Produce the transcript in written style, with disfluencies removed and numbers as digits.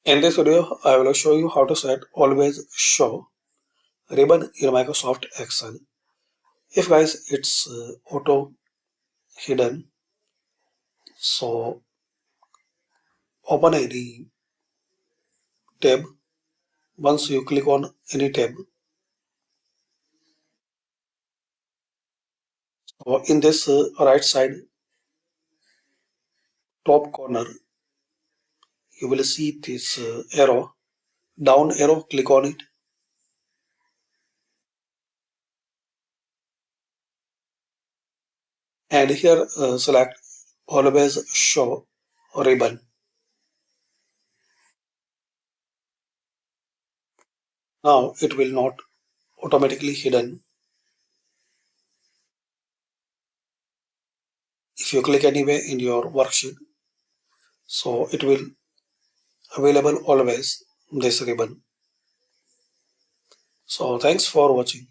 In this video, I will show you how to set always show ribbon in Microsoft Excel. If guys it's auto hidden, so open any tab. Once you click on any tab, so in this right side top corner, you will see this arrow, down arrow, click on it. And here select always show ribbon. Now it will not automatically hidden. If you click anywhere in your worksheet, so it will available always this ribbon. So thanks for watching.